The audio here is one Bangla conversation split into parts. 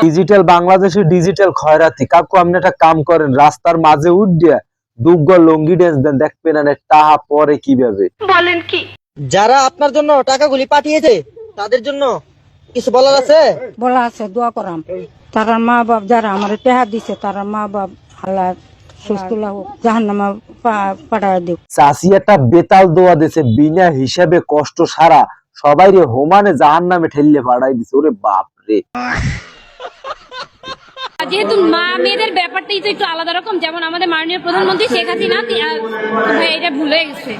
ডিজিটাল বাংলাদেশের ডিজিটাল খয়রাতি। কাকু আপনি একটা কাম করেন, রাস্তার মাঝে উঠিয়া দুগ্গ লঙ্গি ড্যান্স দেন, দেখবেন না টাহা পরে কিভাবে। বলেন কি? যারা আপনার জন্য টাকাগুলি পাঠিয়েছে তাদের জন্য কিছু বলার আছে? বলা আছে, দোয়া করাম তার মা বাপ যারা আমার টেহা দিছে, তার মা বাপ আল্লাহ সুস্থ হোক, জাহান্নামে পাঠায় দিক। চাষি একটা বেতাল দোয়া দিছে, বিনা হিসাবে কষ্ট সারা সবাই রে হোমানে জাহান্নামে ঠেললে পাঠাই দিছে। ওরে বাপ রে। যেহেতু মা মেয়েদের ব্যাপারটাই তো একটু আলাদা রকম, যেমন আমাদের মাননীয় প্রধানমন্ত্রী শেখ হাসিনা এটা ভুলে গেছে,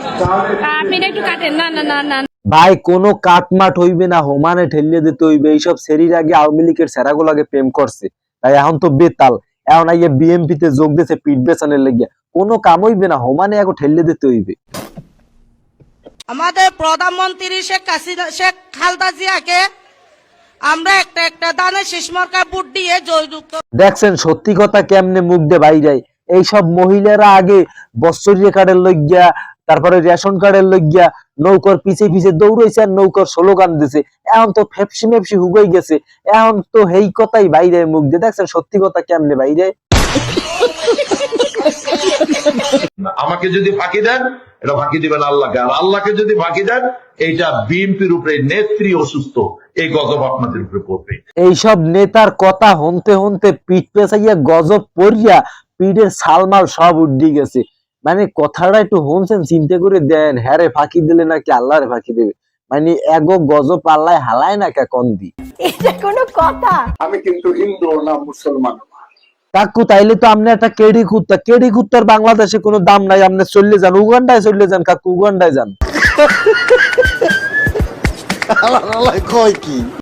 আপনি এটা একটু কাটেন। না না না না ভাই, কোনো কাটমাট হইবে না, হোমানে ঠেলিয়ে দিতে হইবে। এইসব সেরির আগে আওয়ামী লীগের সেরাগুলাকে প্রেম করছে, তাই এখন তো বেতাল, এখন আইয়া বিএমপি তে যোগ দিয়েছে পিঠ বেচানের লেগিয়া। কোনো কাম হইবে না, হোমানে এখন ঠেলিয়ে দিতে হইবে। আমাদের প্রধানমন্ত্রী শেখ খালেদা জিয়াকে আমরা একটা দানে শেষমার্কা ভোট দিয়ে জয়যুক্ত। দেখছেন সত্যি কথা কেমনে মুখ দিয়ে বাইরে। এইসব মহিলারা আগে বৎসরিয়া কার্ডের লইগিয়া, তারপরে রেশন কার্ডের লইগিয়া নৌকার পিছে পিছে দৌড়াইছে আর নৌকার স্লোগান দিছে। এখন তো ফেপসি মেপসি হুগাই গেছে, এখন তো এই কথাই বাইরে মুখ দিয়ে। দেখছেন সত্যি কথা কেমনে বাইরে। আমাকে যদি ফাঁকি দেন, এটা ফাঁকি দিবেন আল্লাহকে, আর আল্লাহকে যদি ফাঁকি দেন, এইটা বিএনপির উপরে নেত্রী অসুস্থ, এই গজব আপনাদের উপরে পড়বে। এইসব নেতার কথা হনতে হনতে পিঠ পেঁচাইয়া গজব পড়িয়া পিঠের সালমাল সব উড্ডি গেছে। মানে কথাটা একটু শুনছেন, চিন্তা করে দেন। হ্যারে ফাঁকি দিলে নাকি আল্লাহরে ফাঁকি দেবে? মানে এগো গজব আল্লাহ হালায় না কে কন্দি। এটা কোনো কথা? আমি কিন্তু হিন্দু না মুসলমান। কাকু তাইলে তো আপনি একটা কেডি কুত্তার বাংলাদেশে কোনো দাম নাই। আপনি চলে যান উগান্ডায়, চলে যান কাকু, উগান্ডায় যান। কয় কি